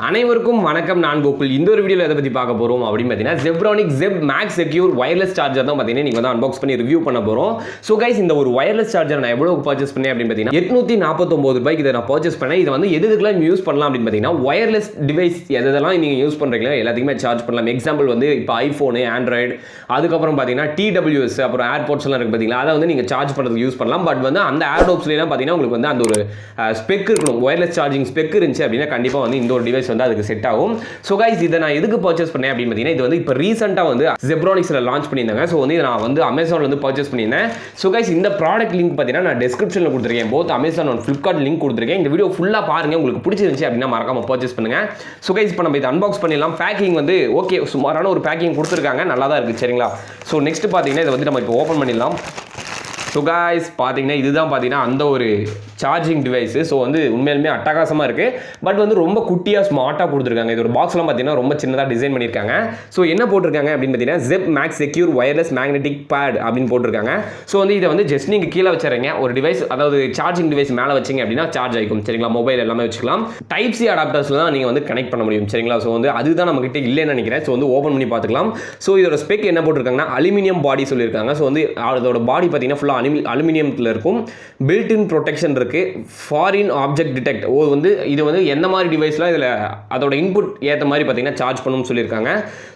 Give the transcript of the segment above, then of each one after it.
அனைவருக்கும் வணக்கம். நான் கோகுல். இந்த ஒரு வீடியோவில் எதை பற்றி பார்க்க போகிறோம் அப்படின்னு பார்த்தீங்கன்னா Zebronics Zeb-MagSecure வயர்லெஸ் சார்ஜர் தான் பார்த்தீங்கன்னா நீங்கள் வந்து அன்பாக்ஸ் பண்ணி ரிவ்யூ பண்ண போகிறோம். ஸோ கைஸ், இந்த ஒரு வயர்லெஸ் சார்ஜர் நான் எவ்வளோ பர்ச்சேஸ் பண்ணேன் அப்படின்னு பார்த்தீங்கன்னா ₹849 இதை நான் பர்ச்சேஸ் பண்ணேன். இதை வந்து எதுக்கெல்லாம் யூஸ் பண்ணலாம் அப்படின்னு பார்த்தீங்கன்னா வயர்லெஸ் டிவைஸ் எதெல்லாம் நீங்கள் யூஸ் பண்ணுறீங்களோ எல்லாத்தையுமே சார்ஜ் பண்ணலாம். எக்ஸாம்பிள் வந்து இப்போ ஐஃபோனு, ஆண்ட்ராய்டு, அதுக்கப்புறம் பார்த்தீங்கன்னா TWS, அப்புறம் ஏர்போர்ட்ஸ் எல்லாம் இருக்குது பார்த்தீங்களா, அதை வந்து நீங்கள் சார்ஜ் பண்ணுறதுக்கு யூஸ் பண்ணலாம். பட் வந்து அந்த ஏர்டோப்ஸ்லாம் பார்த்தீங்கன்னா உங்களுக்கு வந்து அந்த ஒரு ஸ்பெக் இருக்கணும், வயர்லெஸ் சார்ஜிங் ஸ்பெக் இருந்துச்சு அப்படின்னா கண்டிப்பாக வந்து இந்த ஒரு டிவைஸ் வந்து அதுக்கு செட் ஆகும். ஸோ கைஸ், இதை நான் எதுக்கு பர்ச்சேஸ் பண்ணேன் அப்படின்னு பார்த்தீங்கன்னா, இது வந்து இப்போ ரீசெண்டாக வந்து Zebronicsல லான்ச் பண்ணியிருந்தாங்க. ஸோ வந்து நான் வந்து அமேசான்ல வந்து பர்ச்சேஸ் பண்ணியிருந்தேன். ஸோ கைஸ், இந்த ப்ராடக்ட் லிங்க் பார்த்தீங்கன்னா நான் டிஸ்கிரிப்ஷனில் கொடுத்துருக்கேன். Both Amazon and Flipkart link கொடுத்துருக்கேன். இந்த வீடியோ ஃபுல்லாக பாருங்க, உங்களுக்கு பிடிச்சிருந்துச்சு அப்படின்னா மறக்காம பர்ச்சேஸ் பண்ணுங்க. ஸோ கைஸ், இப்போ நம்ம இதை அன்பாக்ஸ் பண்ணிடலாம். பேக்கிங் வந்து ஓகே, சுமாரான ஒரு பேக்கிங் கொடுத்துருக்காங்க, நல்லா தான் இருக்குது. சரிங்களா? ஸோ நெக்ஸ்ட் பார்த்தீங்கன்னா இதை வந்து நம்ம இப்போ ஓப்பன் பண்ணிடலாம். ஸோ காய்ஸ், பார்த்தீங்கன்னா இதுதான் பார்த்தீங்கன்னா அந்த ஒரு சார்ஜிங் டிவைஸு. ஸோ வந்து உண்மையிலுமே அட்டகாசமாக இருக்குது. பட் வந்து ரொம்ப குட்டியாக ஸ்மார்ட்டாக கொடுத்துருக்காங்க. இதோட பாக்ஸ்லாம் பார்த்தீங்கன்னா ரொம்ப சின்னதாக டிசைன் பண்ணியிருக்காங்க. ஸோ என்ன போட்டிருக்காங்க அப்படின்னு பார்த்தீங்கன்னா Zeb-MagSecure வயர்லெஸ் மேக்னெட்டிக் பேட் அப்படின்னு போட்டிருக்காங்க. ஸோ வந்து இதை வந்து ஜஸ்ட் நீங்கள் கீழே வச்சுறீங்க, ஒரு டிவைஸ், அதாவது சார்ஜிங் டிவைஸ் மேலே வச்சிங்க அப்படின்னா சார்ஜ் ஆகிக்கும். சரிங்களா? மொபைல் எல்லாமே வச்சுக்கலாம். டைப் சி அடாப்டர்ஸில் தான் நீங்கள் வந்து கனெக்ட் பண்ண முடியும். சரிங்களா? ஸோ வந்து அதுதான் நம்மகிட்ட இல்லைன்னு நினைக்கிறேன். ஸோ வந்து ஓப்பன் பண்ணி பார்த்துக்கலாம். ஸோ இதோட ஸ்பெக் என்ன போட்டிருக்காங்கன்னா அலுமினியம் பாடி சொல்லியிருக்காங்க. ஸோ வந்து அதோட பாடி பார்த்தீங்கன்னா ஃபுல்லாக அலுமினியத்தில் இருக்கும். பில்ட் இன் ப்ரொடெக்ஷன் இருக்குது. Foreign object detect. வந்து இது வந்து எந்த மாதிரி டிவைஸ்லாம் இதில் அதோட இன்புட் ஏற்ற மாதிரி பார்த்தீங்கன்னா சார்ஜ் பண்ணணும்னு சொல்லியிருக்காங்க.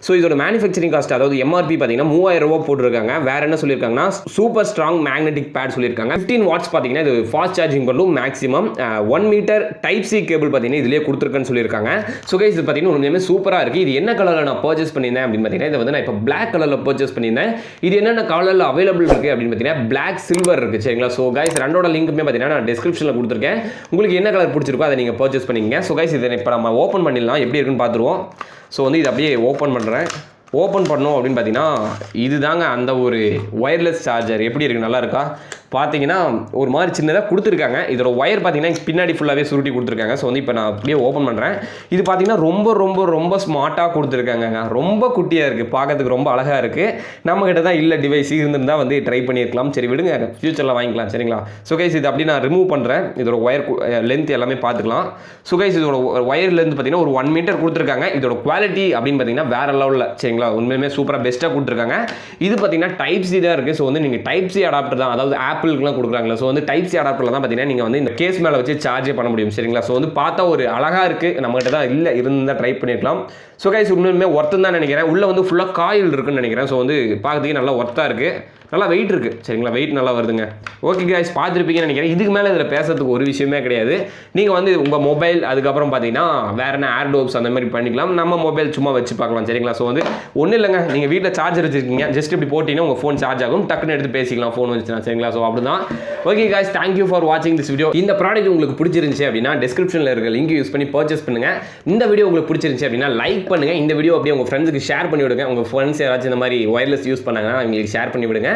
ஸோ இதோட மேனுஃபேக்சரிங் காஸ்ட், அதாவது எம்ஆர்பி பார்த்தீங்கன்னா ₹3000 போட்டிருக்காங்க. வேற என்ன சொல்லியிருக்காங்கன்னா சூப்பர் ஸ்ட்ராங் மேக்னெட்டிக் பேட் சொல்லியிருக்காங்க. 15 வாட்ஸ் பார்த்தீங்கன்னா இது ஃபாஸ்ட் சார்ஜிங் பண்ணும். Maximum 1 metre type C cable பார்த்தீங்கன்னா இதிலேயே கொடுத்துருக்குன்னு சொல்லியிருக்காங்க. ஸோ கைஸ், இது பார்த்தீங்கன்னா உண்மையுமே சூப்பராக இருக்குது. இது என்ன கலரில் நான் பர்ச்சேஸ் பண்ணியிருந்தேன் அப்படின்னு பார்த்தீங்கன்னா, இதை வந்து நான் இப்போ பிளாக் கலரில் பர்ச்சேஸ் பண்ணியிருந்தேன். இது என்னென்ன கலரில் அவைலபிள் இருக்குது அப்படின்னு பார்த்தீங்கன்னா பிளாக், சில்வர் இருக்குது. சரிங்களா? ஸோ கைஸ், ரெண்டோட லிங்க்குமே பார்த்தீங்கன்னா நான் டிஸ்கிரிப்ஷனில் கொடுத்துருக்கேன். உங்களுக்கு என்ன கலர் பிடிச்சிருக்கோ அதை நீங்கள் பர்ச்சேஸ் பண்ணிக்கங்க. ஸோ கைஸ், இதை இப்போ நம்ம ஓப்பன் பண்ணிடலாம், எப்படி இருக்குன்னு பார்த்துருவோம். ஸோ வந்து இதை அப்படியே ஓப்பன் பண்ணுறேன். ஓப்பன் பண்ணோம் அப்படின்னு பார்த்தீங்கன்னா இதுதாங்க அந்த ஒரு வயர்லெஸ் சார்ஜர். எப்படி இருக்குது? நல்லா இருக்கா? பார்த்தீங்கன்னா ஒரு மாதிரி சின்னதாக கொடுத்துருக்காங்க. இதோட ஒயர் பார்த்தீங்கன்னா பின்னாடி ஃபுல்லாகவே சுருட்டி கொடுத்துருக்காங்க. ஸோ வந்து இப்போ நான் அப்படியே ஓப்பன் பண்ணுறேன். இது பார்த்தீங்கன்னா ரொம்ப ரொம்ப ரொம்ப ஸ்மார்ட்டாக கொடுத்துருக்காங்க. ரொம்ப குட்டியாக இருக்குது, பார்க்கறதுக்கு ரொம்ப அழகாக இருக்குது. நம்மகிட்ட தான் இல்லை டிவைஸ், இருந்திருந்தால் வந்து ட்ரை பண்ணியிருக்கலாம். சரி விடுங்க, ஃபியூச்சரில் வாங்கிக்கலாம். சரிங்களா? ஸோ கைஸ், இது அப்படி நான் ரிமூவ் பண்ணுறேன். இதோட ஒயர் லென்த் எல்லாமே பார்த்துக்கலாம். ஸோ கைஸ், இதோட ஒயர் லென்த் பார்த்தீங்கன்னா ஒரு 1 மீட்டர் கொடுத்துருக்காங்க. இதோட குவாலிட்டி அப்படின்னு பார்த்தீங்கன்னா வேறு லெவலில். சரிங்களா? உண்மையுமே சூப்பராக பெஸ்ட்டாக கொடுத்துருக்காங்க. இது பார்த்தீங்கன்னா டைப் சி தான் இருக்குது. ஸோ வந்து நீங்கள் டைப் சி அடாப்டர் தான், அதாவது ஆப்பிள்க்குலாம் கொடுக்குறாங்களா. ஸோ வந்து டைப் சி அடாப்டரில் தான் பார்த்தீங்கன்னா நீங்கள் வந்து இந்த கேஸ் மேலே வச்சு சார்ஜே பண்ண முடியும். சரிங்களா? ஸோ வந்து பார்த்தா ஒரு அழகாக இருக்குது. நம்மகிட்ட தான் இல்லை, இருந்தால் ட்ரை பண்ணியிருக்கலாம். ஸோ கைஸ், உண்மையுமே ஒர்த்து தான் நினைக்கிறேன். உள்ளே வந்து ஃபுல்லாக காயில் இருக்குன்னு நினைக்கிறேன். ஸோ வந்து பார்க்கறதுக்கு நல்லா ஒர்த்தாக இருக்குது, நல்லா வெயிட் இருக்குது. சரிங்களா? வெயிட் நல்லா வருதுங்க. ஓகே கைஸ், பார்த்துருப்பீங்கன்னு நினைக்கிறேன். இதுக்கு மேலே இதில் பேசுறதுக்கு ஒரு விஷயமே கிடையாது. நீங்கள் வந்து உங்கள் மொபைல், அதுக்கப்புறம் பார்த்தீங்கன்னா வேறு என்ன ஏர்டோப்ஸ் அந்த மாதிரி பண்ணிக்கலாம். நம்ம மொபைல் சும்மா வச்சு பார்க்கலாம். சரிங்களா? ஸோ வந்து ஒன்றும் இல்லைங்க, நீங்கள் வீட்டில் சார்ஜர் வச்சுருக்கீங்க, ஜஸ்ட் இப்படி போட்டிங்கன்னா உங்கள் ஃபோன் சார்ஜ் ஆகும், டக்குன்னு எடுத்து பேசிக்கலாம் ஃபோன் வச்சுனா. சரிங்களா? ஸோ அப்படி தான். ஓகே கைஸ், தேங்க்யூ ஃபார் வாட்சிங் திஸ் வீடியோ. இந்த ப்ராடக்ட் உங்களுக்கு பிடிச்சிருந்துச்சு அப்படின்னா டிஸ்கிரிப்ஷனில் இருக்க லிங்க் யூஸ் பண்ணி பர்ச்சேஸ் பண்ணுங்கள். இந்த வீடியோ உங்களுக்கு பிடிச்சிருந்துச்சு அப்படின்னா லைக் பண்ணுங்கள். இந்த வீடியோ அப்படியே உங்கள் ஃப்ரெண்ட்ஸுக்கு ஷேர் பண்ணி விடுங்க. உங்கள் ஃப்ரெண்ட்ஸ் யாராச்சும் இந்த மாதிரி ஒயர்லெஸ் யூஸ் பண்ணாங்கன்னா அவங்களுக்கு ஷேர் பண்ணி விடுங்க.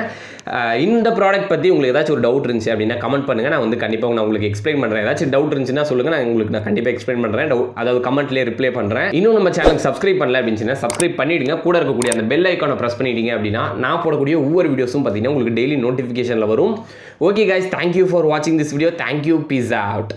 இந்த ப்ராடக்ட் பற்றி உங்களுக்கு ஏதாச்சும் ஒரு டவுட் இருந்துச்சு அப்படின்னா கமெண்ட் பண்ணுங்கள். நான் வந்து கண்டிப்பாக நான் உங்களுக்கு எக்ஸ்பிளைன் பண்ணுறேன். ஏதாச்சும் டவுட் இருந்துச்சுன்னா சொல்லுங்கள், நான் கண்டிப்பாக எக்ஸ்பிளைன் பண்ணுறேன். அதாவது கமெண்ட்லேயே ரிப்ளை பண்ணுறேன். இன்னும் நம்ம சேனலுக்கு சப்ஸ்கிரைப் பண்ணல அப்படின்னு சப்ஸ்கிரைப் பண்ணிவிடுங்க. கூட இருக்கக்கூடிய அந்த பெல் ஐக்கானை ப்ரெஸ் பண்ணிட்டீங்க அப்படின்னா நான் போடக்கூடிய ஒவ்வொரு வீடியோஸும் பார்த்தீங்கன்னா உங்களுக்கு டெய்லி நோட்டிஃபிகேஷனில் வரும். ஓகே கைஸ், தேங்க்யூ ஃபார் வாட்சிங் this video. Thank you. Peace out.